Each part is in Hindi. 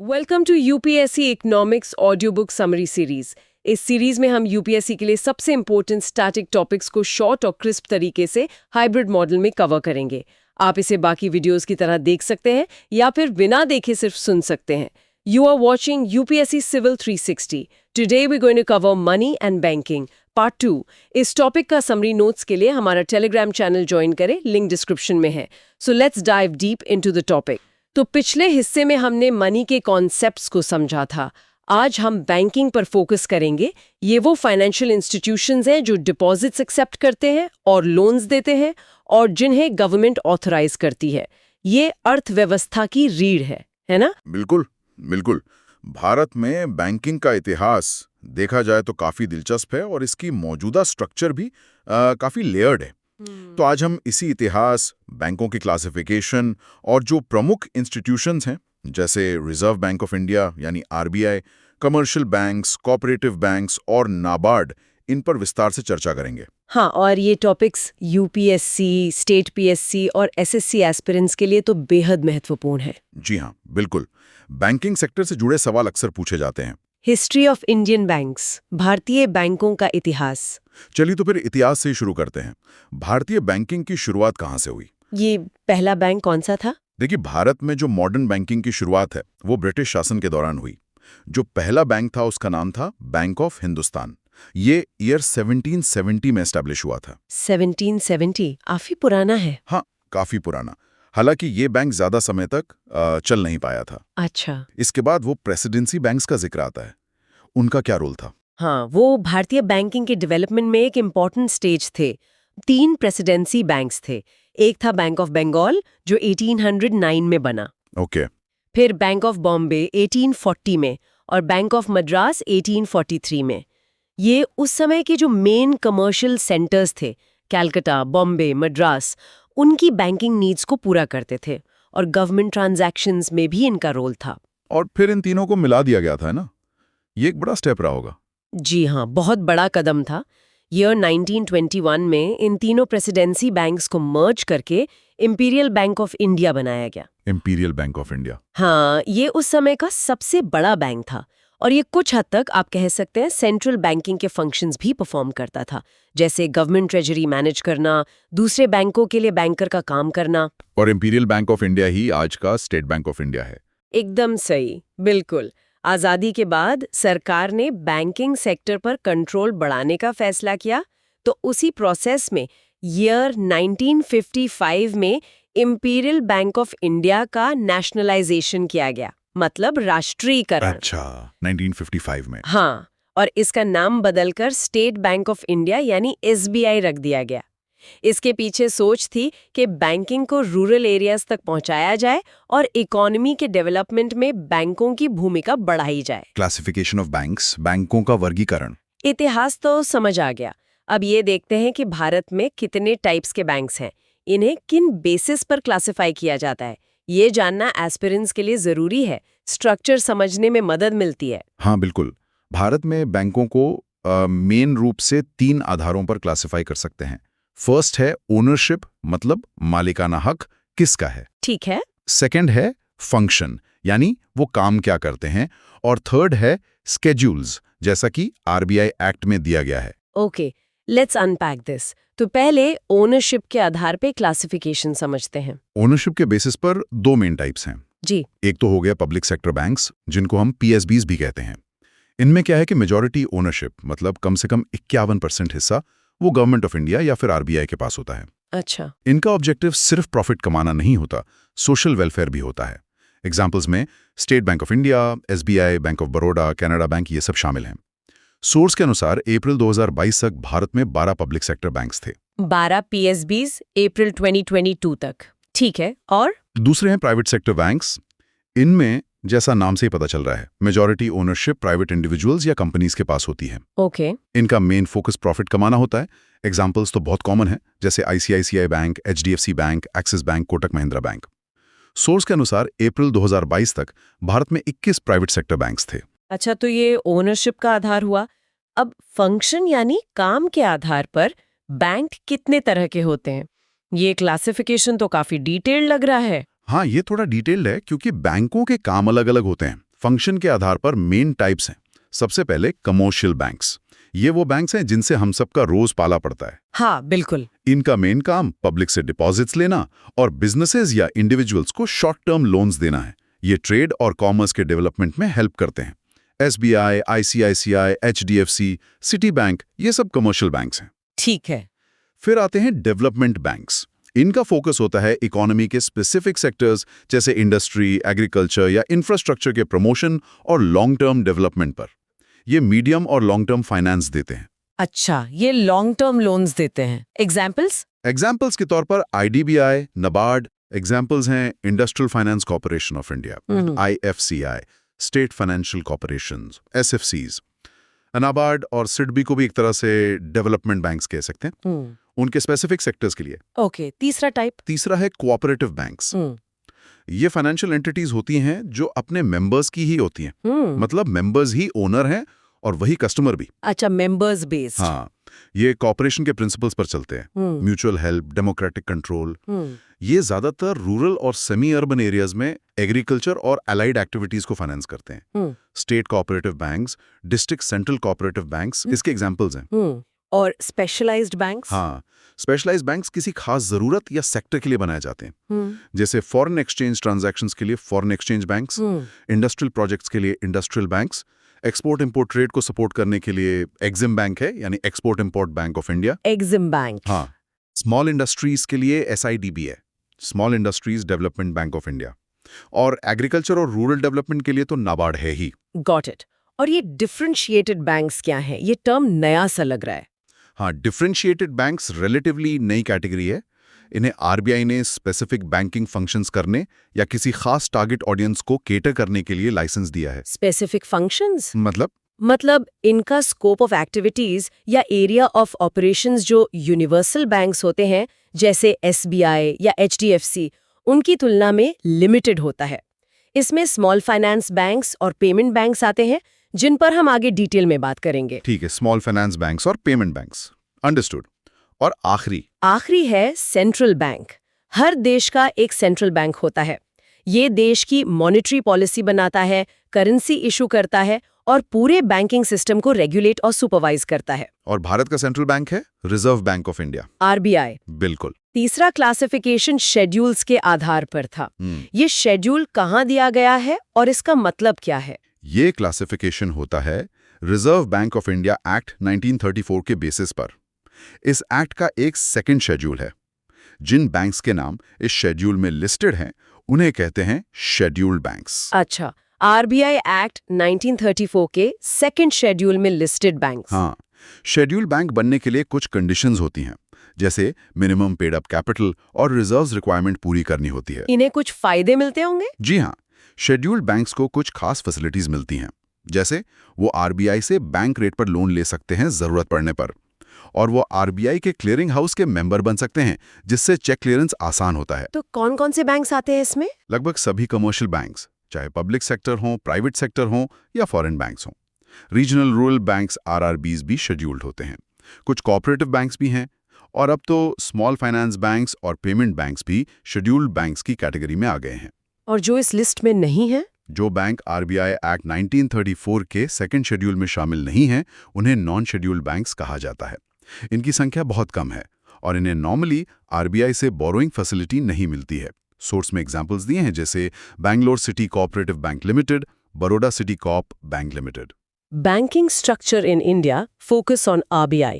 Welcome to UPSC economics audio book summary series. इस सीरीज में हम यूपीएससी के लिए सबसे इंपॉर्टेंट स्टैटिक टॉपिक्स को शॉर्ट और क्रिस्प तरीके से हाइब्रिड मॉडल में कवर करेंगे। आप इसे बाकी वीडियोस की तरह देख सकते हैं या फिर बिना देखे सिर्फ सुन सकते हैं। You are watching UPSC civil 360। Today we going to cover money and banking part 2। इस टॉपिक का समरी नोट्स के लिए हमारा टेलीग्राम चैनल ज्वाइन करें, लिंक डिस्क्रिप्शन में है। So let's dive deep into the topic. तो पिछले हिस्से में हमने मनी के कॉन्सेप्ट्स को समझा था। आज हम बैंकिंग पर फोकस करेंगे। ये वो फाइनेंशियल इंस्टीट्यूशंस हैं जो डिपॉजिट्स एक्सेप्ट करते हैं और लोन्स देते हैं और जिन्हें गवर्नमेंट ऑथराइज करती है। ये अर्थव्यवस्था की रीढ़ है ना? बिल्कुल बिल्कुल। भारत में बैंकिंग का इतिहास देखा जाए तो काफी दिलचस्प है और इसकी मौजूदा स्ट्रक्चर भी काफी लेयर्ड है। तो आज हम इसी इतिहास, बैंकों की क्लासिफिकेशन और जो प्रमुख इंस्टीट्यूशंस हैं जैसे रिजर्व बैंक ऑफ इंडिया यानी RBI, commercial banks, cooperative banks और नाबार्ड, इन पर विस्तार से चर्चा करेंगे। हाँ, और ये टॉपिक्स यूपीएससी, स्टेट पीएससी और एसएससी एस्पिरेंट्स के लिए तो बेहद महत्वपूर्ण है। जी हाँ, बिल्कुल। बैंकिंग सेक्टर से जुड़े सवाल अक्सर पूछे जाते हैं। हिस्ट्री ऑफ इंडियन बैंक्स, भारतीय बैंकों का इतिहास। चलिए तो फिर इतिहास से ही शुरू करते हैं। भारतीय बैंकिंग की शुरुआत कहाँ से हुई? ये पहला बैंक कौन सा था? देखिए, भारत में जो मॉडर्न बैंकिंग की शुरुआत है वो ब्रिटिश शासन के दौरान हुई। जो पहला बैंक था उसका नाम था बैंक ऑफ हिंदुस्तान। ये ईयर 1770 में एस्टैब्लिश हुआ था। 1770 काफी पुराना है। हाँ, काफी पुराना। हालांकि ये बैंक ज्यादा समय तक चल नहीं पाया था। अच्छा। इसके बाद वो प्रेसिडेंसी बैंक्स का जिक्र आता है। उनका क्या रोल था? हाँ, वो भारतीय बैंकिंग के डेवलपमेंट में एक इम्पॉर्टेंट स्टेज थे। 3 प्रेसिडेंसी बैंक्स थे। एक था बैंक ऑफ बंगाल जो 1809 में बना। ओके। फिर बैंक ऑफ बॉम्बे 1840 में और बैंक ऑफ मद्रास 1843 में। ये उस समय के जो मेन कमर्शियल सेंटर्स थे, कैलकाटा, बॉम्बे, मद्रास, उनकी बैंकिंग नीड्स को पूरा करते थे और गवर्नमेंट ट्रांजैक्शंस में भी इनका रोल था। और फिर इन तीनों को मिला दिया गया था ना? ये एक बड़ा स्टेप रहा होगा। जी हाँ, बहुत बड़ा कदम था। ईयर 1921 में इन तीनों प्रेसिडेंसी बैंक्स को मर्ज करके इंपीरियल बैंक ऑफ इंडिया बनाया गया। Imperial bank of India. हाँ, ये उस समय का सबसे बड़ा बैंक था और ये कुछ हद तक आप कह सकते हैं सेंट्रल बैंकिंग के फंक्शंस भी परफॉर्म करता था, जैसे गवर्नमेंट ट्रेजरी मैनेज करना, दूसरे बैंकों के लिए बैंकर का काम करना। और इंपीरियल बैंक ऑफ इंडिया ही आज का स्टेट बैंक ऑफ इंडिया है। एकदम सही, बिल्कुल। आज़ादी के बाद सरकार ने बैंकिंग सेक्टर पर कंट्रोल बढ़ाने का फैसला किया, तो उसी प्रोसेस में ईयर 1955 में इंपीरियल बैंक ऑफ इंडिया का नेशनलाइजेशन किया गया, मतलब राष्ट्रीयकरण। अच्छा, 1955 में। हाँ, और इसका नाम बदलकर स्टेट बैंक ऑफ इंडिया यानी एसबीआई रख दिया गया। इसके पीछे सोच थी कि बैंकिंग को रूरल एरियाज तक पहुंचाया जाए और इकोनॉमी के डेवलपमेंट में बैंकों की भूमिका बढ़ाई जाए। क्लासिफिकेशन ऑफ बैंक्स, बैंकों का वर्गीकरण। इतिहास तो समझ आ गया। अब ये देखते हैं कि भारत में कितने टाइप्स के बैंक्स हैं, इन्हें किन बेसिस पर क्लासिफाई किया जाता है। ये जानना एस्पिरेंट्स के लिए जरूरी है, स्ट्रक्चर समझने में मदद मिलती है। हाँ बिल्कुल। भारत में बैंकों को मेन रूप से 3 आधारों पर क्लासिफाई कर सकते हैं। फर्स्ट है ओनरशिप, मतलब मालिकाना हक किसका है। ठीक है। सेकंड है फंक्शन, यानी वो काम क्या करते हैं। और थर्ड है स्केड्यूल्स, जैसा कि आरबीआई एक्ट में दिया गया है। Okay, let's unpack this. तो पहले ओनरशिप के आधार पे क्लासिफिकेशन समझते हैं। ओनरशिप के बेसिस पर 2 मेन टाइप्स हैं। जी। एक तो हो गया पब्लिक सेक्टर बैंक्स, जिनको हम पीएसबीज भी कहते हैं। इनमें क्या है कि मेजॉरिटी ओनरशिप, मतलब कम से कम 51% हिस्सा, वो गवर्नमेंट ऑफ इंडिया या फिर आरबीआई के पास होता है। अच्छा। इनका ऑब्जेक्टिव सिर्फ प्रॉफिट कमाना नहीं होता, सोशल वेलफेयर भी होता है। एग्जाम्पल्स में state bank of India, SBI, bank of Baroda, Canada bank, ये सब शामिल हैं। सोर्स के अनुसार अप्रैल 2022 तक भारत में 12 पब्लिक सेक्टर बैंक्स थे। 12 पीएसबीज अप्रैल 2022 तक। ठीक है। और दूसरे हैं प्राइवेट सेक्टर बैंक्स। इनमें, जैसा नाम से ही पता चल रहा है, मेजॉरिटी ओनरशिप प्राइवेट इंडिविजुअल्स या कंपनीज के पास होती है। ओके। इनका मेन फोकस प्रॉफिट कमाना होता है। एग्जाम्पल्स तो बहुत कॉमन है, जैसे ICICI bank, HDFC bank, axis bank, Kotak Mahindra bank. Source के अनुसार अप्रैल 2022 तक भारत में 21 प्राइवेट सेक्टर बैंक्स थे। अच्छा, तो ये ओनरशिप का आधार हुआ। अब फंक्शन यानी काम के आधार पर बैंक कितने तरह के होते हैं? ये क्लासिफिकेशन तो काफी डिटेल्ड लग रहा है। हाँ, ये थोड़ा डिटेल्ड है क्योंकि बैंकों के काम अलग अलग होते हैं। फंक्शन के आधार पर मेन टाइप्स हैं। सबसे पहले कमर्शियल बैंक्स। ये वो बैंक्स हैं जिनसे हम सबका रोज पाला पड़ता है। हाँ, बिल्कुल। इनका मेन काम पब्लिक से डिपॉजिट्स लेना और बिजनेसेस या इंडिविजुअल्स को शॉर्ट टर्म लोन्स देना है। ये ट्रेड और कॉमर्स के डेवलपमेंट में हेल्प करते हैं। SBI, ICICI, HDFC, city bank, ये सब कमर्शियल बैंक्स हैं। ठीक है। फिर आते हैं डेवलपमेंट बैंक्स। इनका फोकस होता है इकोनॉमी के स्पेसिफिक सेक्टर्स जैसे इंडस्ट्री, एग्रीकल्चर या इंफ्रास्ट्रक्चर के प्रमोशन और लॉन्ग टर्म डेवलपमेंट पर। ये मीडियम और लॉन्ग टर्म फाइनेंस देते हैं। अच्छा, ये लॉन्ग टर्म लोन्स देते हैं। एग्जाम्पल्स? एग्जाम्पल्स के तौर पर IDBI, NABARD। एग्जाम्पल्स हैं industrial finance corporation of India, IFCI, state financial corporations, SFCs। NABARD और SIDBI को भी एक तरह से डेवलपमेंट बैंक्स कह सकते हैं, उनके स्पेसिफिक सेक्टर्स के लिए। ओके, तीसरा टाइप? तीसरा है कोऑपरेटिव बैंक्स। ये फाइनेंशियल एंटिटीज होती हैं जो अपने मेंबर्स की ही होती हैं। मतलब मेंबर्स ही ओनर हैं और वही कस्टमर भी। अच्छा, मेंबर्स बेस्ड। हाँ, ये कॉर्पोरेशन के प्रिंसिपल्स पर चलते हैं। Mutual help, democratic control. ये ज्यादातर रूरल और सेमी अर्बन एरियाज में एग्रीकल्चर और अलाइड एक्टिविटीज को फाइनेंस करते हैं। State cooperative banks, district central cooperative banks इसके एग्जांपल्स हैं। और स्पेशलाइज्ड बैंक्स? हाँ, स्पेशलाइज्ड बैंक्स किसी खास जरूरत या सेक्टर के लिए बनाए जाते हैं। जैसे फॉरेन एक्सचेंज ट्रांजैक्शंस के लिए foreign exchange banks, industrial projects के लिए industrial banks, export import trade को सपोर्ट करने के लिए एग्जिम बैंक है, यानी export import bank of India. EXIM bank. हाँ, स्मॉल इंडस्ट्रीज के लिए SIDB है, small industries development bank of India. और एग्रीकल्चर और रूरल डेवलपमेंट के लिए तो NABARD है ही। Got it. और ये डिफरेंशिएटेड बैंक्स क्या हैं? ये टर्म नया सा लग रहा है। हाँ, डिफरेंशिएटेड बैंक्स रिलेटिवली नई कैटेगरी है। इन्हें RBI ने स्पेसिफिक बैंकिंग फंक्शंस करने या किसी खास टारगेट ऑडियंस को केटर करने के लिए लाइसेंस दिया है। Specific functions? मतलब इनका स्कोप ऑफ एक्टिविटीज या एरिया ऑफ ऑपरेशंस जो यूनिवर्सल बैंक्स होते हैं जैसे SBI या HDFC, उनकी तुलना में लिमिटेड होता है। इसमें स्मॉल फाइनेंस बैंक्स और पेमेंट बैंक्स आते हैं, जिन पर हम आगे डिटेल में बात करेंगे। ठीक है, स्मॉल फाइनेंस बैंक्स और पेमेंट बैंक्स, अंडरस्टूड। और आखिरी है सेंट्रल बैंक। हर देश का एक सेंट्रल बैंक होता है। ये देश की मॉनेटरी पॉलिसी बनाता है, करेंसी इशू करता है और पूरे बैंकिंग सिस्टम को रेगुलेट और सुपरवाइज करता है। और भारत का सेंट्रल बैंक है reserve Bank of India, RBI। बिल्कुल। तीसरा क्लासिफिकेशन शेड्यूल्स के आधार पर था। ये शेड्यूल कहाँ दिया गया है और इसका मतलब क्या है? ये क्लासिफिकेशन होता है reserve Bank of India act 1934 के बेसिस पर। इस एक्ट का एक सेकंड शेड्यूल है। जिन बैंक्स के नाम इस शेड्यूल में लिस्टेड हैं उन्हें कहते हैं शेड्यूल्ड बैंक्स। अच्छा, RBI एक्ट 1934 के सेकंड शेड्यूल में लिस्टेड बैंक्स। हाँ, शेड्यूल्ड बैंक बनने के लिए कुछ कंडीशंस होती हैं, जैसे मिनिमम पेड अप कैपिटल और रिजर्व्स रिक्वायरमेंट पूरी करनी होती है। इन्हें कुछ फायदे मिलते होंगे? जी हाँ, शेड्यूल्ड बैंक्स को कुछ खास फैसिलिटीज मिलती हैं, जैसे वो RBI से बैंक रेट पर लोन ले सकते हैं जरूरत पड़ने पर, और वो RBI के क्लियरिंग हाउस के मेंबर बन सकते हैं, जिससे चेक क्लियरेंस आसान होता है। तो कौन कौन से बैंक्स आते हैं इसमें? लगभग सभी कमर्शियल बैंक्स, चाहे पब्लिक सेक्टर हो, प्राइवेट सेक्टर हो या फॉरेन बैंक्स हों। रीजनल रूरल बैंक्स RRBs भी शेड्यूल्ड होते हैं। कुछ कोऑपरेटिव बैंक्स भी हैं, और अब तो स्मॉल फाइनेंस बैंक्स और पेमेंट बैंक्स भी शेड्यूल्ड बैंक्स की कैटेगरी में आ गए हैं। और जो इस लिस्ट में नहीं है? जो बैंक RBI एक्ट 1934 के सेकंड शेड्यूल में शामिल नहीं हैं, उन्हें नॉन शेड्यूल्ड बैंक्स कहा जाता है। इनकी संख्या बहुत कम है और इन्हें नॉर्मली RBI से बोरोइंग फैसिलिटी नहीं मिलती है। सोर्स में एग्जांपल्स दिए हैं, जैसे Bangalore city cooperative bank limited, Baroda city coop bank limited. Banking structure in India focus on RBI।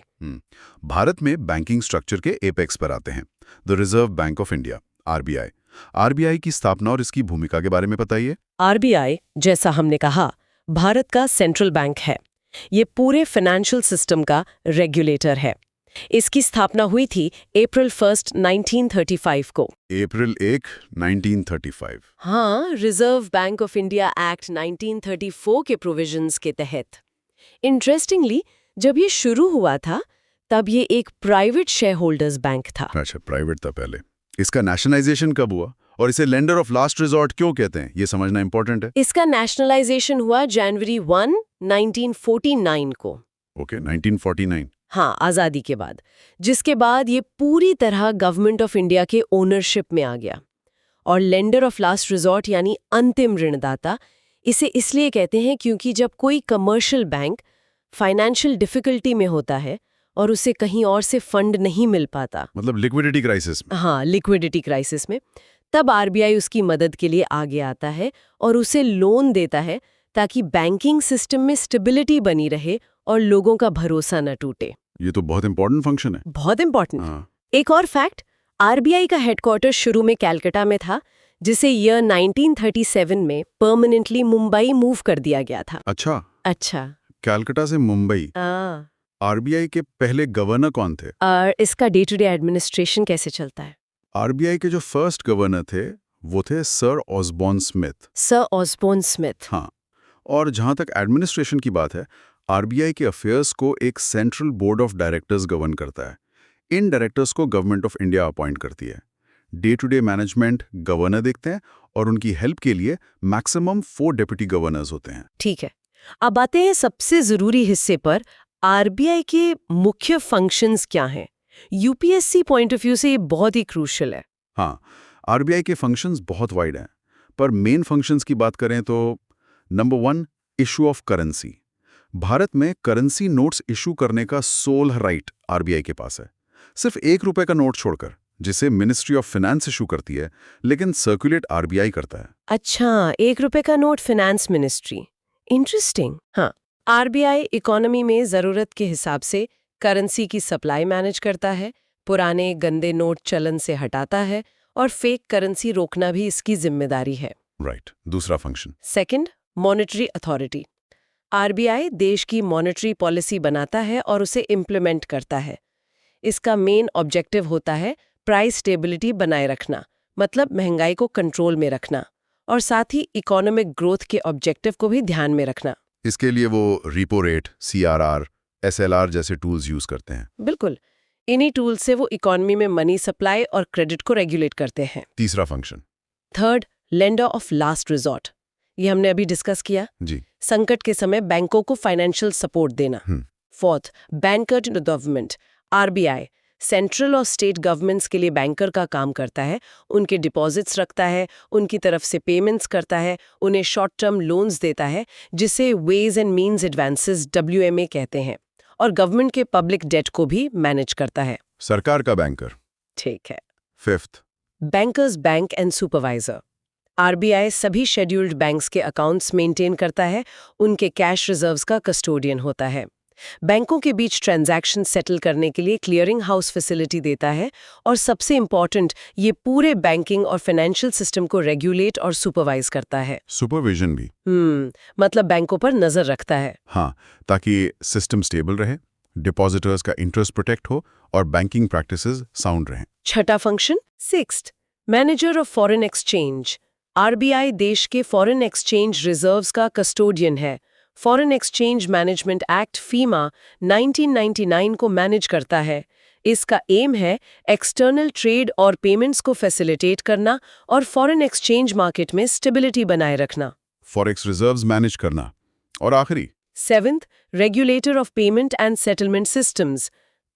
भारत में बैंकिंग स्ट्रक्चर के एपेक्स पर आते हैं the Reserve Bank of India, RBI। RBI की स्थापना और इसकी भूमिका के बारे में बताइए। RBI, जैसा हमने कहा, भारत का सेंट्रल बैंक है। ये पूरे फाइनेंशियल सिस्टम का रेगुलेटर है। इसकी स्थापना हुई थी अप्रैल 1, 1935 को। अप्रैल 1, 1935। हाँ, reserve Bank of India act 1934 के प्रोविजंस के तहत। इंटरेस्टिंगली, जब ये शुरू हुआ था तब ये एक प्राइवेट शेयर होल्डर्स बैंक था। अच्छा, प्राइवेट था पहले। इसका नेशनलाइजेशन कब हुआ और इसे लेंडर ऑफ लास्ट रिजॉर्ट क्यों कहते हैं, ये समझना इंपॉर्टेंट है। इसका नेशनलाइजेशन हुआ जनवरी 1, 1949 को। ओके, 1949। हाँ, आज़ादी के बाद, जिसके बाद ये पूरी तरह गवर्नमेंट ऑफ इंडिया के ओनरशिप में आ गया। और लेंडर ऑफ लास्ट रिजॉर्ट यानी अंतिम ऋणदाता, इसे इसलिए कहते हैं क्योंकि जब कोई कमर्शियल बैंक फाइनेंशियल डिफिकल्टी में होता है और उसे कहीं और से फंड नहीं मिल पाता, मतलब लिक्विडिटी क्राइसिस में। हाँ, लिक्विडिटी क्राइसिस में, तब आरबीआई उसकी मदद के लिए आगे आता है और उसे लोन देता है ताकि बैंकिंग सिस्टम में स्टेबिलिटी बनी रहे और लोगों का भरोसा न टूटे। ये तो बहुत इंपॉर्टेंट फंक्शन है। बहुत इंपॉर्टेंट। हाँ। एक और फैक्ट, आरबीआई का हेडक्वार्टर शुरू में कलकत्ता में था, जिसे ईयर 1937 में परमानेंटली मुंबई मूव कर दिया गया था। अच्छा, कलकत्ता से मुंबई। आरबीआई के पहले गवर्नर कौन थे? और इसका डे टू डे एडमिनिस्ट्रेशन कैसे चलता है? आरबीआई के जो फर्स्ट गवर्नर थे वो थे sir Osborne Smith. Sir Osborne Smith. हाँ, और जहां तक एडमिनिस्ट्रेशन की बात है, आरबीआई के अफेयर्स को एक central board of directors govern करता है। इन डायरेक्टर्स को गवर्नमेंट ऑफ इंडिया अपॉइंट करती है। Day to day management governor देखते हैं और उनकी हेल्प के लिए मैक्सिमम 4 डिप्टी गवर्नर्स होते हैं। ठीक है, अब आते हैं सबसे जरूरी हिस्से पर, आरबीआई के मुख्य फंक्शंस क्या हैं? यूपीएससी पॉइंट ऑफ व्यू से ये बहुत ही क्रूशियल है। हाँ, आरबीआई के फंक्शंस बहुत वाइड हैं, पर मेन फंक्शंस की बात करें तो number 1, issue of currency. Bharat में करेंसी नोट्स इशू करने का सोल राइट आरबीआई के पास है, सिर्फ ₹1 का नोट छोड़कर, जिसे मिनिस्ट्री ऑफ फाइनेंस इशू करती है, लेकिन सर्कुलेट आरबीआई करता है। अच्छा, ₹1 का नोट फाइनेंस मिनिस्ट्री, इंटरेस्टिंग। हाँ, आरबीआई इकोनॉमी में जरूरत के हिसाब से करेंसी की सप्लाई मैनेज करता है, पुराने गंदे नोट चलन से हटाता है और फेक करेंसी रोकना भी इसकी जिम्मेदारी है। राइट, दूसरा function. Second, monetary authority. RBI देश की मॉनेटरी पॉलिसी बनाता है और उसे इम्प्लीमेंट करता है। इसका मेन ऑब्जेक्टिव होता है प्राइस स्टेबिलिटी बनाए रखना, मतलब महंगाई को कंट्रोल में रखना, और साथ ही इकोनॉमिक ग्रोथ के ऑब्जेक्टिव को भी ध्यान में रखना। इसके लिए वो रिपो रेट, सीआरआर, एसएलआर जैसे टूल्स यूज करते हैं। बिल्कुल, इन्हीं टूल से वो इकोनॉमी में मनी सप्लाई और क्रेडिट को रेगुलेट करते हैं। तीसरा function. Third, lender of last resort. ये हमने अभी डिस्कस किया। जी। संकट के समय बैंकों को फाइनेंशियल सपोर्ट देना। Fourth, banker to the government. RBI central और स्टेट गवर्नमेंट्स के लिए बैंकर का काम करता है, उनके डिपॉजिट्स रखता है, उनकी तरफ से पेमेंट्स करता है, उन्हें शॉर्ट टर्म लोन्स देता है, जिसे ways and means advances WMA कहते हैं, और गवर्नमेंट के पब्लिक डेट को भी मैनेज करता है। सरकार का बैंकर। ठीक है। Fifth, bankers bank and supervisor. RBI सभी शेड्यूल्ड बैंक्स के अकाउंट्स मेंटेन करता है, उनके कैश रिजर्व्स का कस्टोडियन होता है, बैंकों के बीच ट्रांजैक्शन सेटल करने के लिए क्लियरिंग हाउस फैसिलिटी देता है, और सबसे इंपॉर्टेंट, ये पूरे बैंकिंग और फाइनेंशियल सिस्टम को रेगुलेट और सुपरवाइज करता है। सुपरविजन भी। मतलब बैंकों पर नजर रखता है। हाँ, ताकि सिस्टम स्टेबल रहे, डिपॉजिटर्स का इंटरेस्ट प्रोटेक्ट हो और बैंकिंग प्रैक्टिसेस साउंड रहें। छठा function, sixth, manager of foreign exchange. RBI देश के फॉरेन एक्सचेंज रिजर्व्स का कस्टोडियन है। फॉरेन एक्सचेंज मैनेजमेंट एक्ट फीमा 1999 को मैनेज करता है। इसका एम है एक्सटर्नल ट्रेड और पेमेंट्स को फैसिलिटेट करना और फॉरेन एक्सचेंज मार्केट में स्टेबिलिटी बनाए रखना। फॉरेक्स रिजर्व्स मैनेज करना। और आखिरी, seventh, regulator of payment and settlement systems.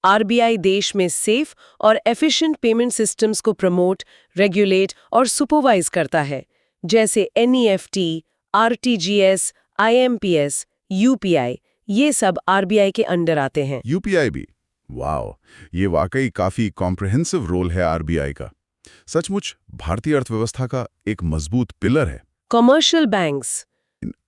RBI देश में सेफ और एफिशिएंट पेमेंट सिस्टम्स को प्रमोट, रेगुलेट और सुपरवाइज करता है, जैसे NEFT, RTGS, IMPS, UPI, ये सब आरबीआई के अंडर आते हैं। UPI भी। वाओ, ये वाकई काफी कॉम्प्रिहेंसिव रोल है आरबीआई का। सचमुच भारतीय अर्थव्यवस्था का एक मजबूत पिलर है। Commercial banks.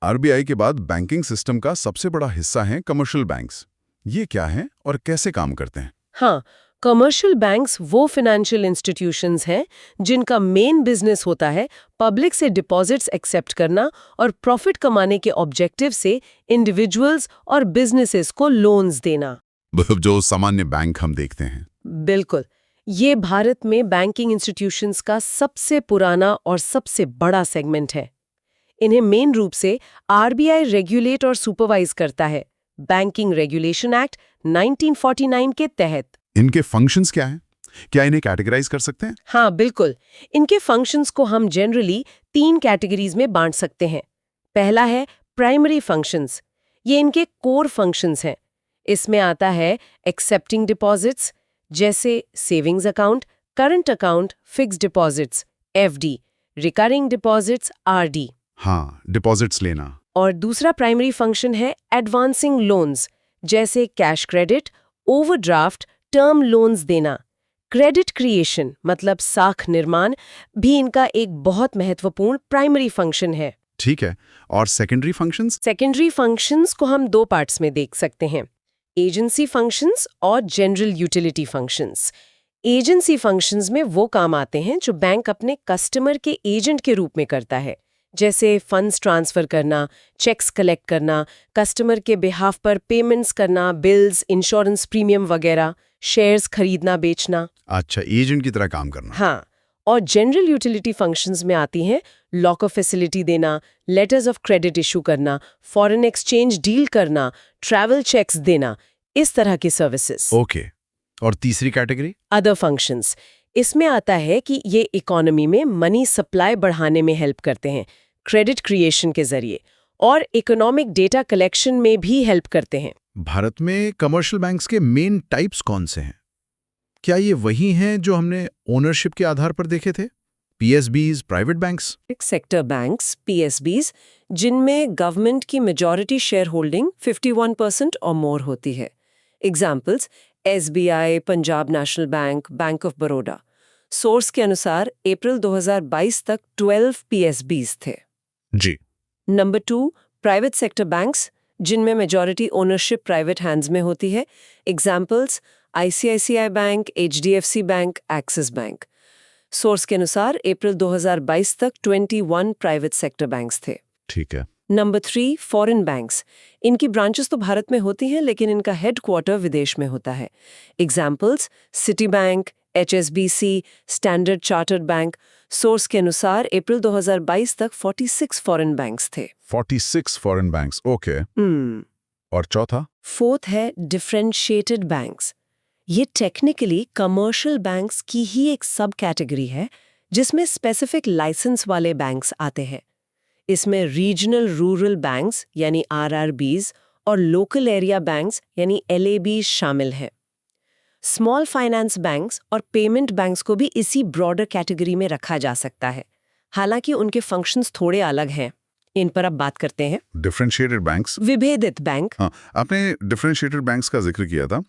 आरबीआई के बाद बैंकिंग सिस्टम का सबसे बड़ा हिस्सा है कमर्शियल बैंक्स। ये क्या हैं और कैसे काम करते हैं? हाँ, कमर्शियल बैंक्स वो फाइनेंशियल इंस्टीट्यूशंस हैं जिनका मेन बिजनेस होता है पब्लिक से डिपॉजिट्स एक्सेप्ट करना और प्रॉफिट कमाने के ऑब्जेक्टिव से इंडिविजुअल्स और बिजनेसेस को लोन्स देना। जो सामान्य बैंक हम देखते हैं। बिल्कुल, ये भारत में बैंकिंग इंस्टीट्यूशंस का सबसे पुराना और सबसे बड़ा सेगमेंट है। इन्हें मेन रूप से आरबीआई रेगुलेट और सुपरवाइज करता है, बैंकिंग रेगुलेशन एक्ट 1949 के तहत। इनके फंक्शंस क्या हैं? क्या इन्हें कैटेगराइज कर सकते हैं? हाँ, बिल्कुल। इनके फंक्शंस को हम जनरली 3 कैटेगरीज में बांट सकते हैं। पहला है प्राइमरी फंक्शंस। ये इनके कोर फंक्शंस हैं। इसमें आता है एक्सेप्टिंग डिपॉजिट्स, जैसे savings account, current account, fixed deposits FD, recurring deposits RD। हाँ, डिपॉजिट्स लेना। और दूसरा प्राइमरी फंक्शन है एडवांसिंग लोन्स, जैसे cash credit, overdraft, term loans देना। क्रेडिट क्रिएशन मतलब साख निर्माण भी इनका एक बहुत महत्वपूर्ण प्राइमरी फंक्शन है। ठीक है, और सेकेंडरी फंक्शंस? सेकेंडरी फंक्शंस को हम दो पार्ट्स में देख सकते हैं, एजेंसी फंक्शंस और general utility functions. Agency functions में वो काम आते हैं जो बैंक अपने कस्टमर के एजेंट के रूप में करता है, जैसे फंड्स ट्रांसफर करना, चेक्स कलेक्ट करना, कस्टमर के बिहाफ पर पेमेंट्स करना, बिल्स, इंश्योरेंस प्रीमियम वगैरह, शेयर्स खरीदना बेचना। अच्छा, एजेंट की तरह काम करना। हाँ, और जनरल यूटिलिटी फंक्शंस में आती हैं लॉकर फैसिलिटी देना, लेटर्स ऑफ क्रेडिट इशू करना, फॉरेन एक्सचेंज डील करना, ट्रैवल चेक्स देना, इस तरह की सर्विसेज। ओके, और तीसरी कैटेगरी? Other functions. इसमें आता है कि ये इकोनॉमी में मनी सप्लाई बढ़ाने में हेल्प करते हैं क्रेडिट क्रिएशन के जरिए, और इकोनॉमिक डेटा कलेक्शन में भी हेल्प करते हैं। भारत में कमर्शियल बैंक्स के मेन टाइप्स कौन से हैं? क्या ये वही हैं जो हमने ओनरशिप के आधार पर देखे थे? PSBs, private banks? Sector banks, PSBs, जिनमें गवर्नमेंट की मेजॉरिटी शेयर होल्डिंग 51% और मोर होती है। Examples SBI, Punjab national bank, bank of Baroda. Source के अनुसार अप्रैल 2022 तक 12 पीएसबीज थे। जी। नंबर 2, प्राइवेट सेक्टर बैंक्स, जिनमें मेजॉरिटी ओनरशिप प्राइवेट हैंड्स में होती है। Examples ICICI bank, HDFC bank, axis bank. Source के अनुसार अप्रैल 2022 तक 21 प्राइवेट सेक्टर बैंक्स थे। ठीक है। Number 3, foreign banks. इनकी ब्रांचेस तो भारत में होती हैं, लेकिन इनका हेडक्वार्टर विदेश में होता है। Examples city bank, HSBC, standard chartered bank. Source के अनुसार अप्रैल 2022 तक 46 फॉरेन बैंक्स थे। 46 फॉरेन बैंक्स, ओके। और चौथा? फोर्थ है डिफरेंशिएटेड बैंक्स। ये टेक्निकली कमर्शियल बैंक्स की ही एक सब कैटेगरी है, जिसमें स्पेसिफिक लाइसेंस वाले बैंक्स आते हैं। इसमें रीजनल रूरल बैंक्स यानी आरआरबीज और लोकल एरिया बैंक्स यानी एलएबीज शामिल हैं। स्मॉल फाइनेंस बैंक्स और पेमेंट बैंक्स को भी इसी ब्रॉडर कैटेगरी में रखा जा सकता है, हालांकि उनके फंक्शंस थोड़े अलग हैं। इन पर अब बात करते हैं। डिफरेंशिएटेड बैंक्स, विभेदित बैंक। हाँ, आपने डिफरेंशिएटेड बैंक्स का जिक्र किया था।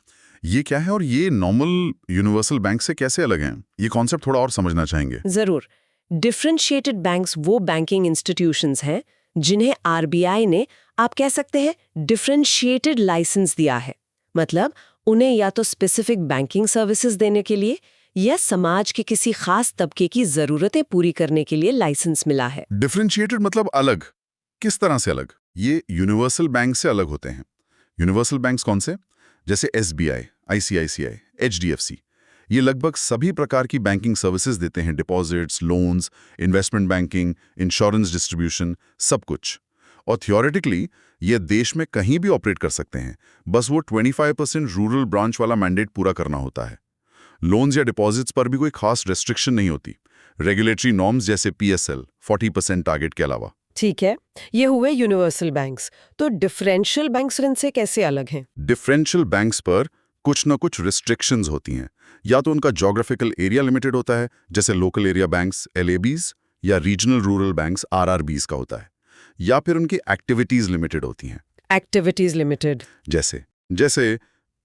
ये क्या है और ये नॉर्मल यूनिवर्सल बैंक से कैसे अलग हैं? ये कॉन्सेप्ट थोड़ा और समझना चाहेंगे। जरूर। डिफरेंशिएटेड बैंक्स वो बैंकिंग इंस्टीट्यूशंस हैं जिन्हें आरबीआई ने, आप कह सकते हैं, डिफरेंशिएटेड लाइसेंस दिया है। मतलब उन्हें या तो स्पेसिफिक बैंकिंग सर्विसेज देने के लिए या समाज के किसी खास तबके की जरूरतें पूरी करने के लिए लाइसेंस मिला है। डिफरेंशिएटेड मतलब अलग। किस तरह से अलग? ये यूनिवर्सल बैंक से अलग होते हैं। यूनिवर्सल बैंक्स कौन से? जैसे एसबीआई, आईसीआईसीआई, एचडीएफसी। ये लगभग सभी प्रकार की बैंकिंग सर्विसेज देते हैं, deposits, loans, investment banking, insurance distribution, सब कुछ। और थियोरेटिकली ये देश में कहीं भी ऑपरेट कर सकते हैं, बस वो 25% रूरल ब्रांच वाला मैंडेट पूरा करना होता है। लोन्स या डिपॉजिट्स पर भी कोई खास रेस्ट्रिक्शन नहीं होती, रेगुलेटरी नॉर्म्स जैसे पीएसएल 40% टारगेट के अलावा। ठीक है, ये हुए यूनिवर्सल बैंक्स। तो डिफरेंशियल बैंक्स इनसे कैसे अलग हैं? डिफरेंशियल बैंक्स पर कुछ न कुछ रिस्ट्रिक्शंस होती हैं। या तो उनका ज्योग्राफिकल एरिया लिमिटेड होता है, जैसे लोकल एरिया बैंक्स एलएबीज या रीजनल रूरल बैंक्स आरआरबीज का होता है, या फिर उनकी एक्टिविटीज लिमिटेड होती हैं। एक्टिविटीज लिमिटेड जैसे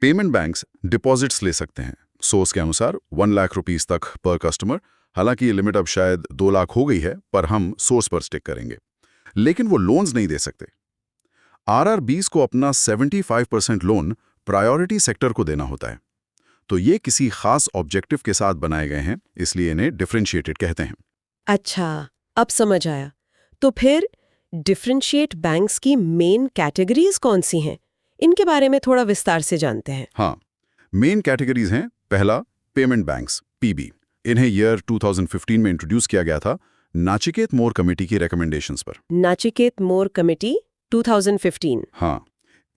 पेमेंट बैंक्स डिपॉजिट्स ले सकते हैं, सोर्स के अनुसार 1 लाख रुपीस तक पर कस्टमर। हालांकि ये लिमिट अब शायद 2 लाख हो गई है, पर हम सोर्स पर स्टिक करेंगे। लेकिन वो लोन्स नहीं दे सकते। आरआरबीज को अपना 75% लोन प्रायोरिटी सेक्टर को देना होता है। तो ये किसी खास ऑब्जेक्टिव के साथ बनाए गए हैं, इसलिए इन्हें डिफरेंशिएटेड कहते हैं। अच्छा, अब समझ आया। तो फिर डिफरेंशिएट बैंक्स की मेन कैटेगरीज कौन सी हैं? इनके बारे में थोड़ा विस्तार से जानते हैं। हाँ, मेन कैटेगरीज हैं। पहला, पेमेंट बैंक्स, पीबी। इन्हें ईयर 2015 में इंट्रोड्यूस किया गया था नाचिकेत मोर कमेटी की रिकमेंडेशंस पर। नाचिकेत मोर कमेटी 2015। हाँ,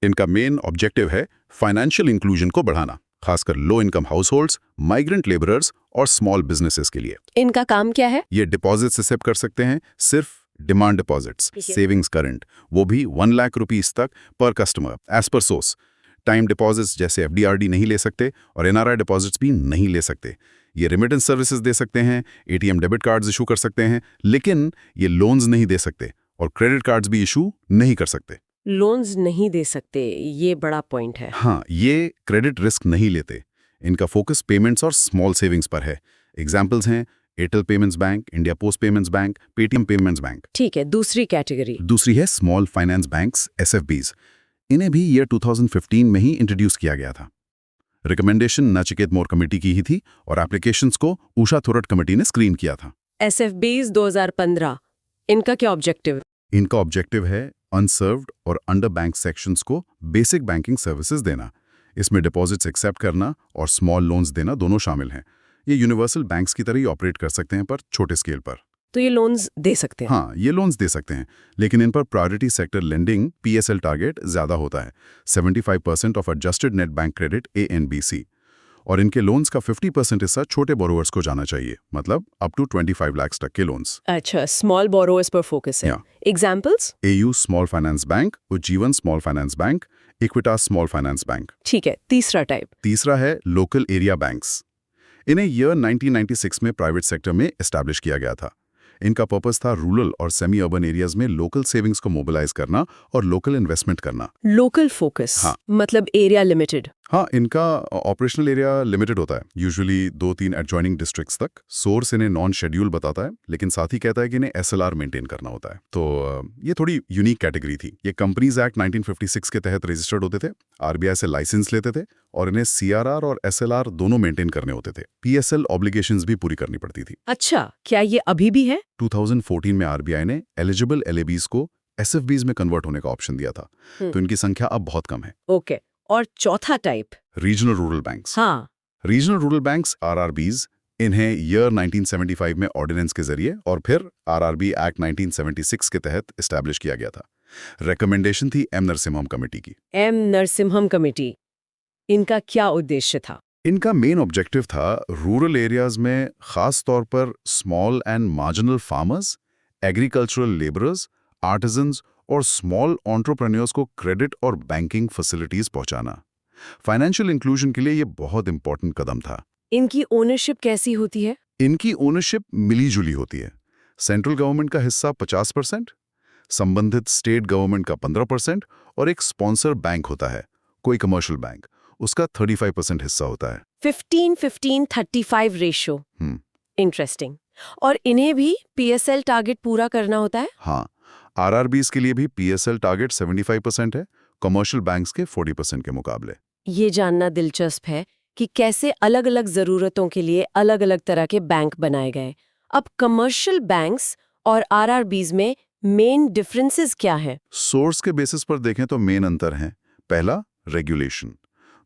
इनका मेन ऑब्जेक्टिव है फाइनेंशियल इंक्लूजन को बढ़ाना, खासकर low income households, migrant labourers और स्मॉल बिजनेसेस के लिए। इनका काम क्या है? ये डिपॉजिट्स एक्सेप्ट कर सकते हैं, सिर्फ डिमांड डिपॉजिट्स, सेविंग्स करंट, वो भी 1 लाख रुपीस तक पर customer as per source. Time deposits जैसे एफडीआरडी नहीं ले सकते और एनआरआई डिपॉजिट्स भी नहीं ले सकते। ये रेमिटेंस सर्विसेज दे सकते हैं, एटीएम डेबिट कार्ड्स इशू कर सकते हैं, लेकिन ये लोन्स नहीं दे सकते और क्रेडिट कार्ड्स भी इशू नहीं कर सकते। लोन्स नहीं दे सकते, ये बड़ा पॉइंट है। हाँ, ये क्रेडिट रिस्क नहीं लेते। इनका फोकस पेमेंट्स और स्मॉल सेविंग्स पर है। एग्जाम्पल्स हैं Airtel payments bank, India post payments bank, Paytm payments bank. ठीक है, दूसरी कैटेगरी। दूसरी है स्मॉल फाइनेंस बैंक्स, SFBs। इन्हें भी ईयर 2015 में ही इंट्रोड्यूस किया गया था। रिकमेंडेशन नचिकेत मोर कमेटी की ही थी और एप्लीकेशंस को उषा थोरट कमेटी ने स्क्रीन किया था। SFBs 2015, इनका क्या ऑब्जेक्टिव? इनका ऑब्जेक्टिव है अनसर्व्ड और अंडर बैंक सेक्शंस को बेसिक बैंकिंग सर्विसेज देना। इसमें डिपॉजिट्स एक्सेप्ट करना और स्मॉल लोन्स देना दोनों शामिल हैं। ये यूनिवर्सल बैंक्स की तरह ही ऑपरेट कर सकते हैं पर छोटे स्केल पर। तो ये लोन्स दे सकते हैं? हाँ, ये लोन्स दे सकते हैं, लेकिन इन पर priority sector lending PSL target ज्यादा होता है, 75% of adjusted net bank credit ANBC। और इनके लोन्स का 50% हिस्सा छोटे बोरोवर्स को जाना चाहिए, मतलब अप टू 25 लाख तक के लोन्स। अच्छा, स्मॉल बोरोवर्स पर फोकस है। Examples? AU small finance bank, Ujjivan small finance bank, Equitas small finance bank. ठीक है, तीसरा टाइप? तीसरा है लोकल एरिया बैंक्स। इन्हें ईयर 1996 में प्राइवेट सेक्टर में एस्टैब्लिश किया गया था। इनका पर्पस था रूरल और सेमी अर्बन एरियाज में लोकल सेविंग्स को मोबिलाइज करना और लोकल इन्वेस्टमेंट करना। Local focus? हाँ। मतलब एरिया लिमिटेड? हाँ, इनका ऑपरेशनल एरिया लिमिटेड होता है, यूजुअली 2-3 एडजॉइनिंग डिस्ट्रिक्ट्स तक। सोर्स इन्हें नॉन शेड्यूल बताता है, लेकिन साथ ही कहता है कि इन्हें SLR मेंटेन करना होता है। तो ये थोड़ी यूनिक कैटेगरी थी। ये कंपनीज एक्ट 1956 के तहत रजिस्टर्ड होते थे, RBI से लाइसेंस लेते थे और इन्हें CRR और SLR दोनों मेंटेन करने होते थे। PSL ऑब्लिगेशंस भी पूरी करनी पड़ती थी। अच्छा, क्या ये अभी भी है? 2014 में RBI ने एलिजिबल LABs को SFBs में कन्वर्ट होने का ऑप्शन दिया था, तो इनकी संख्या अब बहुत कम है। ओके, और चौथा टाइप? Regional rural banks. हाँ। रीजनल रूरल बैंक्स RRBs, इन्हें ईयर 1975 में ऑर्डिनेंस के जरिए और फिर RRB एक्ट 1976 के तहत एस्टैब्लिश किया गया था। रिकमेंडेशन थी M नरसिम्हम कमेटी की। M नरसिम्हम कमेटी, इनका क्या उद्देश्य था? इनका मेन ऑब्जेक्टिव था रूरल एरियाज में खास तौर पर small and marginal farmers, agricultural labourers, artisans और स्मॉल एंटरप्रेन्योर्स को क्रेडिट और बैंकिंग फैसिलिटीज पहुंचाना। फाइनेंशियल इंक्लूजन के लिए ये बहुत इंपॉर्टेंट कदम था। इनकी ओनरशिप कैसी होती है? इनकी ओनरशिप मिली-जुली होती है। सेंट्रल गवर्नमेंट का हिस्सा 50%, संबंधित स्टेट गवर्नमेंट का 15% और एक स्पॉन्सर बैंक होता है, कोई कमर्शियल बैंक, उसका 35% हिस्सा होता है। 15-15-35 रेशो। इंटरेस्टिंग। और इन्हें भी PSL टारगेट पूरा करना होता है? हाँ, RRBs के लिए भी PSL टारगेट 75% है, कमर्शियल बैंक्स के 40% के मुकाबले। ये जानना दिलचस्प है कि कैसे अलग-अलग जरूरतों के लिए अलग-अलग तरह के बैंक बनाए गए। अब कमर्शियल बैंक्स और RRBs में मेन डिफरेंसेस क्या है? सोर्स के बेसिस पर देखें तो मेन अंतर है। पहला, रेगुलेशन।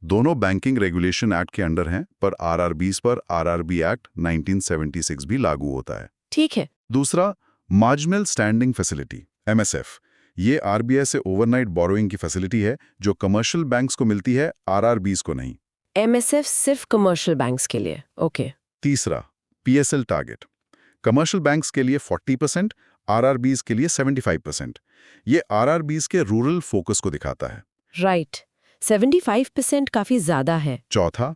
दोनों बैंकिंग रेगुलेशन एक्ट के अंडर हैं, पर RRBs पर RRB एक्ट 1976 भी लागू होता है। ठीक है। दूसरा, मार्जिनल स्टैंडिंग फैसिलिटी, MSF। ये RBI से ओवरनाइट बोरोइंग की फैसिलिटी है जो कमर्शियल बैंक्स को मिलती है, RRBs को नहीं। MSF सिर्फ कमर्शियल बैंक्स के लिए? ओके। तीसरा, PSL टारगेट। कमर्शियल बैंक्स के लिए 40%, RRBs के लिए 75%। ये RRBs के रूरल फोकस को दिखाता है। राइट, 75% काफी ज्यादा है। चौथा,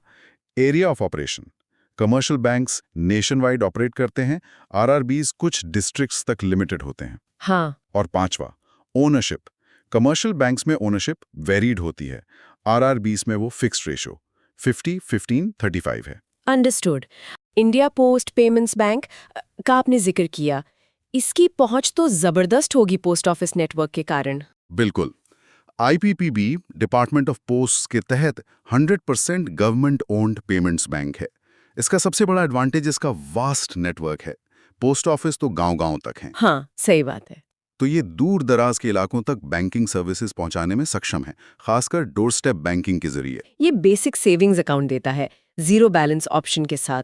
area of operation. Commercial banks nation wide operate करते हैं, RRBs कुछ डिस्ट्रिक्ट्स तक लिमिटेड होते हैं। हाँ। और पांचवा, ओनरशिप। कमर्शियल बैंक्स में ओनरशिप वेरीड होती है, RRBs में वो फिक्स्ड रेशो 50-15-35 है। Understood. India post payments bank का आपने जिक्र किया, इसकी पहुंच तो जबरदस्त होगी पोस्ट ऑफिस नेटवर्क के कारण। बिल्कुल। IPPB डिपार्टमेंट ऑफ पोस्ट के तहत 100% गवर्नमेंट ओन्ड पेमेंट्स बैंक है। इसका सबसे बड़ा एडवांटेज इसका वास्ट नेटवर्क है। पोस्ट ऑफिस तो गांव-गांव तक हैं। हाँ, सही बात है। तो ये दूर दराज के इलाकों तक बैंकिंग सर्विसेज पहुंचाने में सक्षम है, खासकर डोर स्टेप बैंकिंग के जरिए। ये बेसिक सेविंग्स अकाउंट देता है, जीरो बैलेंस ऑप्शन के साथ,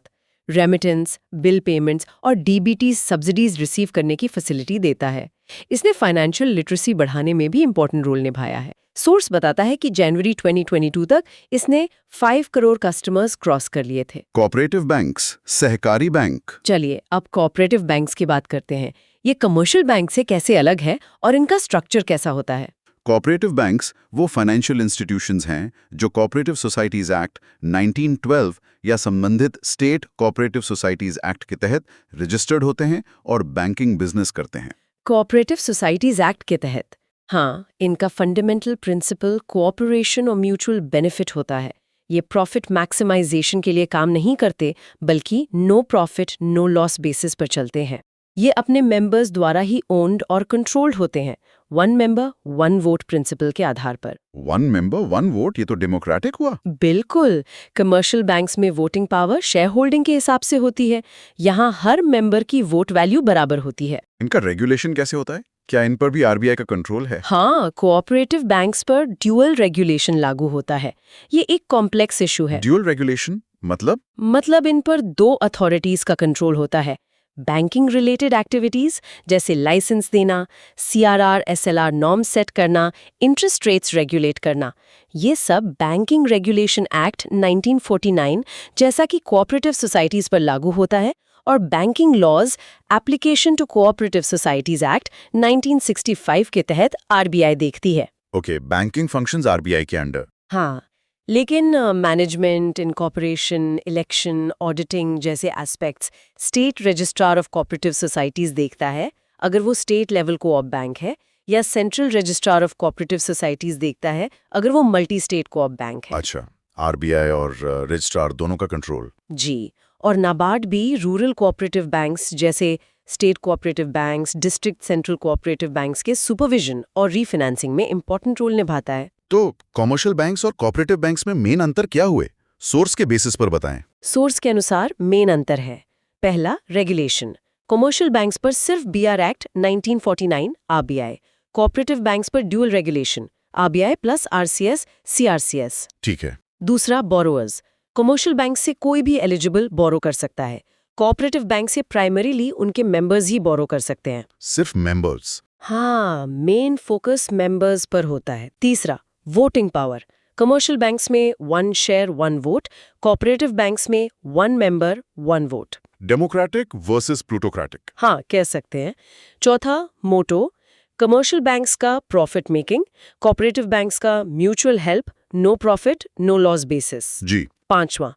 रेमिटेंस, बिल पेमेंट्स और DBT सब्सिडीज रिसीव करने की फैसिलिटी देता है। इसने फाइनेंशियल लिटरेसी बढ़ाने में भी इंपॉर्टेंट रोल निभाया है। सोर्स बताता है कि जनवरी 2022 तक इसने 5 करोड़ कस्टमर्स क्रॉस कर लिए थे। कोऑपरेटिव बैंक्स, सहकारी बैंक। चलिए अब कोऑपरेटिव बैंक्स की बात करते हैं। ये कमर्शियल बैंक से कैसे अलग है और इनका स्ट्रक्चर कैसा होता है? कोऑपरेटिव बैंक्स वो फाइनेंशियल इंस्टीट्यूशंस हैं जो कोऑपरेटिव सोसाइटीज एक्ट 1912 या संबंधित स्टेट कोऑपरेटिव सोसाइटीज एक्ट के तहत रजिस्टर्ड होते हैं और बैंकिंग बिजनेस करते हैं। कोऑपरेटिव सोसाइटीज एक्ट के तहत। हाँ, इनका फंडामेंटल प्रिंसिपल कोऑपरेशन और म्यूचुअल बेनिफिट होता है। ये प्रॉफिट मैक्सिमाइजेशन के लिए काम नहीं करते, बल्कि no profit no loss basis पर चलते हैं। ये अपने मेंबर्स द्वारा ही ओन्ड और कंट्रोल्ड होते हैं, one member one vote principle के आधार पर। वन मेंबर वन वोट, ये तो डेमोक्रेटिक हुआ। बिल्कुल। कमर्शियल बैंक्स में वोटिंग पावर शेयर होल्डिंग के हिसाब से होती है। यहाँ हर मेंबर की वोट वैल्यू बराबर होती है। इनका रेगुलेशन कैसे होता है? क्या इन पर भी आरबीआई का कंट्रोल है? हाँ, कोऑपरेटिव बैंक्स पर ड्यूअल रेगुलेशन लागू होता है। ये एक कॉम्प्लेक्स इशू है। ड्यूअल रेगुलेशन मतलब इन पर दो अथॉरिटीज का कंट्रोल होता है। बैंकिंग रिलेटेड एक्टिविटीज जैसे लाइसेंस देना, सीआरआर एसएलआर नॉर्म सेट करना, इंटरेस्ट रेट्स रेगुलेट करना, ये सब बैंकिंग रेगुलेशन एक्ट 1949 जैसा कि कोऑपरेटिव सोसाइटीज पर लागू होता है, और banking laws application to cooperative societies act 1965 के तहत आरबीआई देखती है। ओके, बैंकिंग फंक्शंस आरबीआई के अंडर। हाँ, लेकिन मैनेजमेंट, इनकॉर्पोरेशन, इलेक्शन, ऑडिटिंग जैसे aspects state registrar of cooperative societies देखता है, अगर वो स्टेट लेवल कोऑप बैंक है, या central registrar of cooperative societies देखता है, अगर वो मल्टी स्टेट कोऑप बैंक है। अच्छा, आरबीआई और रजिस्ट्रार दोनों का कंट्रोल। जी, और नाबार्ड भी रूरल कोऑपरेटिव बैंक्स जैसे state cooperative banks, district central cooperative banks के सुपरविजन और रीफाइनेंसिंग में इंपॉर्टेंट रोल निभाता है। तो कॉमर्शियल बैंक्स और कोऑपरेटिव बैंक्स में मेन अंतर क्या हुए? सोर्स के बेसिस पर बताएं। सोर्स के अनुसार मेन अंतर है। पहला, रेगुलेशन। कमर्शियल बैंक्स पर सिर्फ BR act 1949 RBI, cooperative banks पर dual regulation RBI plus RCS CRCS. ठीक है। दूसरा, बोरोअर्स। कमर्शियल बैंक से कोई भी एलिजिबल बोरो कर सकता है। कोऑपरेटिव बैंक से प्राइमरीली उनके मेंबर्स ही बोरो कर सकते हैं। सिर्फ मेंबर्स? हाँ, मेन फोकस मेंबर्स पर होता है। तीसरा, वोटिंग पावर। कमर्शियल बैंक्स में 1 शेयर 1 वोट, कोऑपरेटिव बैंक्स में 1 member 1 vote. Democratic versus plutocratic? हाँ, कह सकते हैं। चौथा, मोटो। कमर्शियल बैंक्स का प्रॉफिट मेकिंग, कोऑपरेटिव बैंक्स का mutual help, no profit no loss basis. जी। पांचवा,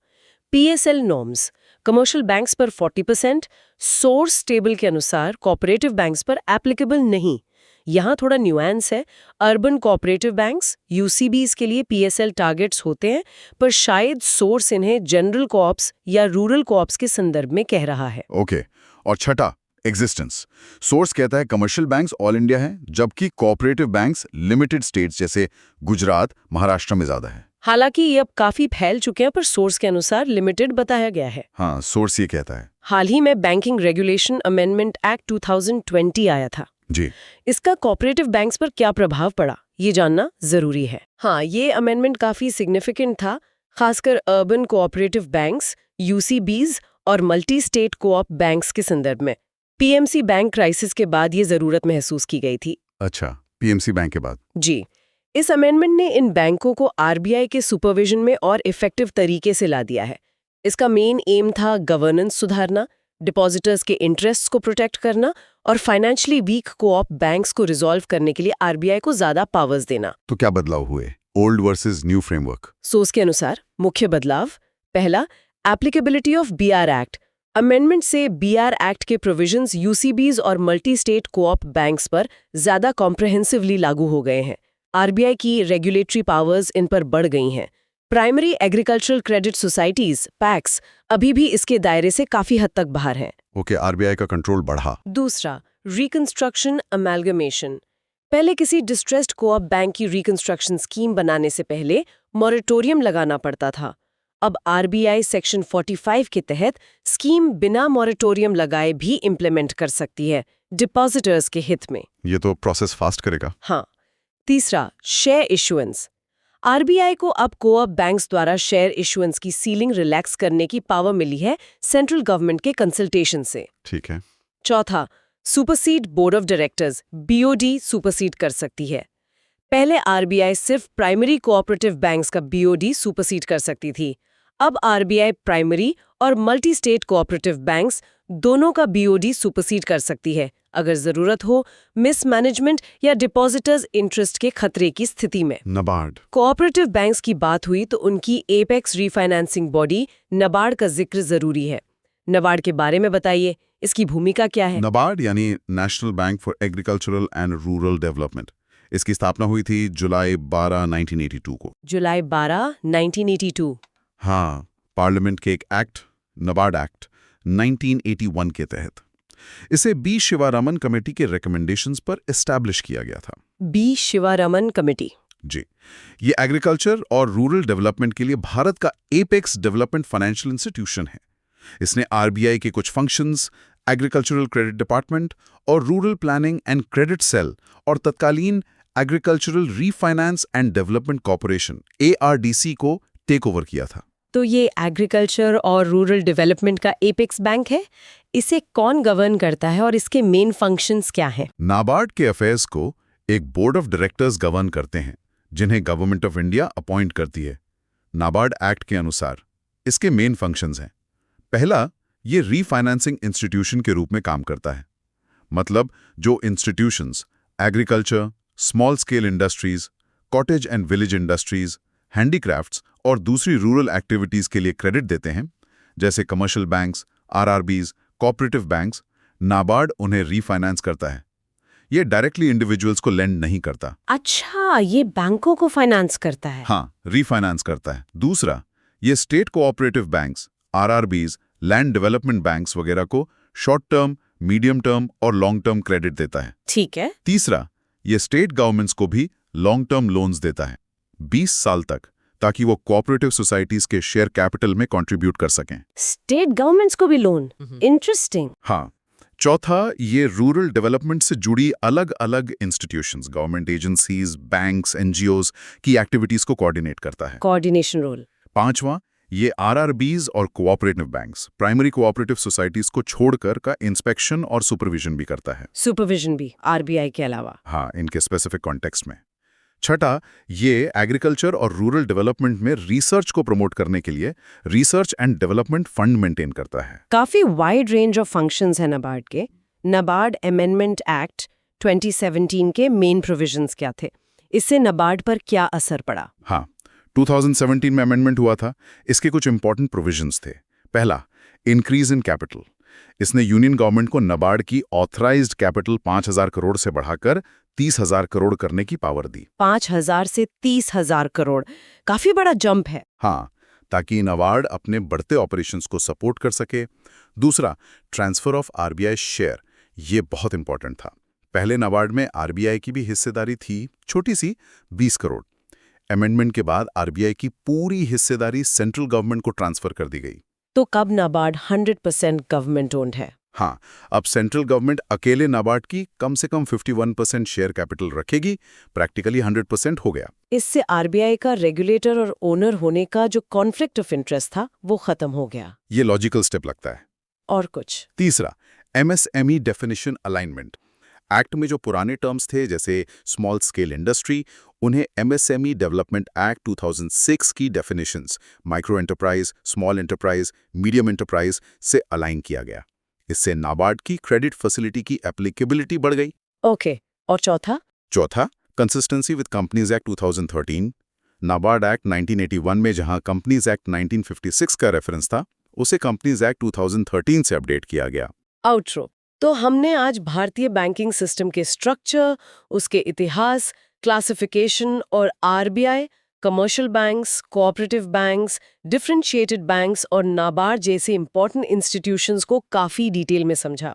पीएसएल नॉर्म्स। कमर्शियल बैंक्स पर 40%, सोर्स टेबल के अनुसार कोऑपरेटिव बैंक्स पर एप्लीकेबल नहीं। यहाँ थोड़ा न्यूएंस है। अर्बन कोऑपरेटिव बैंक्स यूसीबीज के लिए पीएसएल टारगेट्स होते हैं, पर शायद सोर्स इन्हें जनरल कोऑप्स या रूरल कोऑप्स के संदर्भ में कह रहा है। ओके। और छठा, एग्जिस्टेंस। सोर्स कहता है कमर्शियल बैंक्स ऑल इंडिया है, जबकि कोऑपरेटिव बैंक्स लिमिटेड स्टेट्स जैसे गुजरात, महाराष्ट्र में ज्यादा है। हालांकि ये अब काफी फैल चुके हैं, पर सोर्स के अनुसार लिमिटेड बताया गया है। हाँ, सोर्स ये कहता है। हाल ही में बैंकिंग रेगुलेशन अमेंडमेंट एक्ट 2020 आया था। जी। इसका कोऑपरेटिव बैंक्स पर क्या प्रभाव पड़ा, ये जानना जरूरी है। हाँ, ये अमेंडमेंट काफी सिग्निफिकेंट था, खासकर अर्बन कोऑपरेटिव बैंक्स, यूसीबीज और मल्टी स्टेट कोऑप बैंक्स के संदर्भ में। पीएमसी बैंक क्राइसिस के बाद ये जरूरत महसूस की गई थी। अच्छा, पीएमसी बैंक के बाद? जी। इस अमेंडमेंट ने इन बैंकों को आरबीआई के सुपरविजन में और इफेक्टिव तरीके से ला दिया है। इसका मेन एम था गवर्नेंस सुधारना, डिपॉजिटर्स के इंटरेस्ट्स को प्रोटेक्ट करना और फाइनेंशियली वीक कोऑप बैंक्स को रिजॉल्व करने के लिए आरबीआई को ज्यादा पावर्स देना। तो क्या बदलाव हुए? Old versus new framework? Source के अनुसार मुख्य बदलाव: पहला, applicability of BR act. Amendment से बीआर एक्ट के प्रोविजंस यूसीबीज और मल्टी स्टेट कोऑप बैंक्स पर ज्यादा कॉम्प्रहेंसिवली लागू हो गए हैं। आरबीआई की रेगुलेटरी पावर्स इन पर बढ़ गई हैं। Primary agricultural credit societies PACS अभी भी इसके दायरे से काफी हद तक बाहर हैं। ओके, आरबीआई का कंट्रोल बढ़ा। दूसरा, रिकंस्ट्रक्शन अमेलगमेशन। पहले किसी डिस्ट्रेस्ड कोऑप बैंक की रिकंस्ट्रक्शन स्कीम बनाने से पहले मॉरेटोरियम लगाना पड़ता था। अब आरबीआई सेक्शन 45 के तहत स्कीम बिना मॉरेटोरियम लगाए भी इम्प्लीमेंट कर सकती है, डिपॉजिटर्स के हित में। ये तो प्रोसेस फास्ट करेगा। हाँ। तीसरा, शेयर इशुएंस। आरबीआई को अब कोऑप बैंक्स द्वारा शेयर इशुएंस की सीलिंग रिलैक्स करने की पावर मिली है सेंट्रल गवर्नमेंट के कंसल्टेशन से। ठीक है। चौथा, supersede board of directors BOD supersede कर सकती है। पहले आरबीआई सिर्फ प्राइमरी कोऑपरेटिव बैंक्स का बीओडी सुपरसीड कर सकती थी। अब आरबीआई प्राइमरी और मल्टी स्टेट कोऑपरेटिव बैंक्स दोनों का बीओडी सुपरसीड कर सकती है, अगर जरूरत हो मिसमैनेजमेंट या डिपॉजिटर्स इंटरेस्ट के खतरे की स्थिति में। नाबार्ड? कोऑपरेटिव बैंक्स की बात हुई तो उनकी एपेक्स रीफाइनेंसिंग बॉडी नाबार्ड का जिक्र जरूरी है। नाबार्ड के बारे में बताइए, इसकी भूमिका क्या है? नाबार्ड यानी national bank for agricultural and rural development, इसकी स्थापना हुई थी जुलाई 12, 1982 को। जुलाई 12, 1982। हाँ, पार्लियामेंट के एक एक्ट, नाबार्ड एक्ट 1981 के तहत इसे बी शिवारामन कमेटी के रिकमेंडेशंस पर एस्टैब्लिश किया गया था। B शिवारामन committee. जी, ये एग्रीकल्चर और रूरल डेवलपमेंट के लिए भारत का एपेक्स डेवलपमेंट फाइनेंशियल इंस्टीट्यूशन है। इसने आरबीआई के कुछ फंक्शंस, एग्रीकल्चरल क्रेडिट डिपार्टमेंट और rural planning and credit sale और तत्कालीन agricultural refinance and development corporation ARDC को टेक ओवर किया था। तो ये एग्रीकल्चर और रूरल डेवलपमेंट का एपेक्स बैंक है। इसे कौन गवर्न करता है और इसके मेन फंक्शंस क्या हैं? नाबार्ड के अफेयर्स को एक बोर्ड ऑफ डायरेक्टर्स गवर्न करते हैं, जिन्हें गवर्नमेंट ऑफ इंडिया अपॉइंट करती है। नाबार्ड एक्ट के अनुसार इसके मेन फंक्शंस हैं। पहला, ये रीफाइनेंसिंग इंस्टीट्यूशन के रूप में काम करता है। मतलब जो institutions agriculture, small scale industries, cottage and village industries, handicrafts और दूसरी रूरल एक्टिविटीज के लिए क्रेडिट देते हैं, जैसे commercial banks, RRBs, cooperative banks, NABARD उन्हें रीफाइनेंस करता है। ये डायरेक्टली इंडिविजुअल्स को लेंड नहीं करता। अच्छा, ये बैंकों को फाइनेंस करता है। हाँ, रीफाइनेंस करता है। दूसरा, ये state cooperative banks, RRBs, land development banks वगैरह को शॉर्ट टर्म, मीडियम टर्म और लॉन्ग टर्म क्रेडिट देता है। ठीक है। तीसरा, ये स्टेट गवर्नमेंट्स को भी लॉन्ग टर्म लोन्स देता है 20 साल तक, ताकि वो कोऑपरेटिव सोसाइटीज के शेयर कैपिटल में कंट्रीब्यूट कर सकें। स्टेट गवर्नमेंट्स को भी लोन। इंटरेस्टिंग। हाँ। चौथा, ये रूरल डेवलपमेंट से जुड़ी अलग अलग institutions, government agencies, banks, NGOs की एक्टिविटीज को कोऑर्डिनेट करता है। Coordination role. पांचवा, ये RRBs और cooperative banks, primary cooperative societies को छोड़कर का इंस्पेक्शन और सुपरविजन भी करता है। सुपरविजन भी RBI के अलावा। हाँ, इनके स्पेसिफिक कॉन्टेक्स्ट में। छठा, ये एग्रीकल्चर और रूरल डेवलपमेंट में रिसर्च को प्रमोट करने के लिए research and development fund maintain करता है। काफी वाइड रेंज ऑफ फंक्शंस है नाबार्ड के। नाबार्ड अमेंडमेंट एक्ट 2017 के मेन प्रोविजंस क्या थे? इससे नाबार्ड पर क्या असर पड़ा? हाँ, 2017 में अमेंडमेंट हुआ था। इसके कुछ इंपॉर्टेंट प्रोविजंस थे। पहला, इंक्रीज इन कैपिटल। इसने यूनियन गवर्नमेंट को नाबार्ड की ऑथराइज्ड कैपिटल 5,000 करोड़ से बढ़ाकर 30,000 करोड़ करने की पावर दी। 5,000 से 30,000 करोड़, काफी बड़ा जंप है। हाँ, ताकि नाबार्ड अपने बढ़ते ऑपरेशंस को सपोर्ट कर सके। दूसरा, ट्रांसफर ऑफ RBI शेयर। ये बहुत इंपॉर्टेंट था। पहले नाबार्ड में RBI की भी हिस्सेदारी थी, छोटी सी, 20 करोड़। अमेंडमेंट के बाद RBI की पूरी हिस्सेदारी सेंट्रल गवर्नमेंट को ट्रांसफर कर दी गई। तो कब नाबार्ड 100% गवर्नमेंट ओन्ड है? हाँ, अब सेंट्रल गवर्नमेंट अकेले नाबार्ड की कम से कम 51% शेयर कैपिटल रखेगी। प्रैक्टिकली 100% हो गया। इससे RBI का रेगुलेटर और ओनर होने का जो कॉन्फ्लिक्ट ऑफ इंटरेस्ट था वो खत्म हो गया। ये लॉजिकल स्टेप लगता है। और कुछ? तीसरा, MSME डेफिनेशन अलाइनमेंट। एक्ट में जो पुराने टर्म्स थे, जैसे स्मॉल स्केल इंडस्ट्री, उन्हें MSME डेवलपमेंट एक्ट 2006 की definitions, micro enterprise, small enterprise, medium enterprise से अलाइन किया गया। इससे नाबार्ड की क्रेडिट फैसिलिटी की एप्लीकेबिलिटी बढ़ गई। ओके, और चौथा? चौथा, consistency with companies act 2013। NABARD act 1981 में जहां कंपनीज एक्ट 1956 का रेफरेंस था, उसे कंपनीज एक्ट 2013 से अपडेट किया गया। आउटरो। तो हमने आज भारतीय बैंकिंग सिस्टम के स्ट्रक्चर, उसके इतिहास, क्लासिफिकेशन और RBI, commercial banks, cooperative banks, differentiated banks और नाबार्ड जैसे इंपॉर्टेंट इंस्टीट्यूशंस को काफ़ी डिटेल में समझा।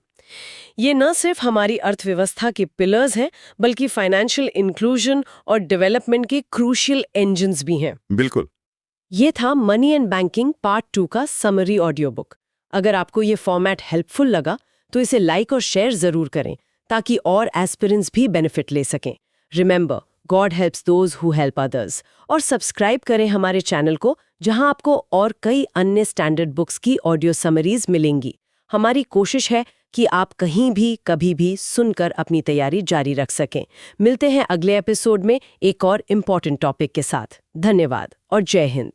ये न सिर्फ हमारी अर्थव्यवस्था के पिलर्स हैं, बल्कि फाइनेंशियल इंक्लूजन और डेवलपमेंट के क्रूशियल इंजन्स भी हैं। बिल्कुल। ये था मनी एंड बैंकिंग पार्ट 2 का समरी ऑडियो बुक। अगर आपको ये फॉर्मेट हेल्पफुल लगा तो इसे लाइक और शेयर जरूर करें, ताकि और एस्पिरेंट्स भी बेनिफिट ले सकें। Remember, God helps those who help others. और सब्सक्राइब करें हमारे चैनल को, जहां आपको और कई अन्य स्टैंडर्ड बुक्स की ऑडियो समरीज मिलेंगी। हमारी कोशिश है कि आप कहीं भी कभी भी सुनकर अपनी तैयारी जारी रख सकें। मिलते हैं अगले एपिसोड में एक और इम्पॉर्टेंट टॉपिक के साथ। धन्यवाद और जय हिंद।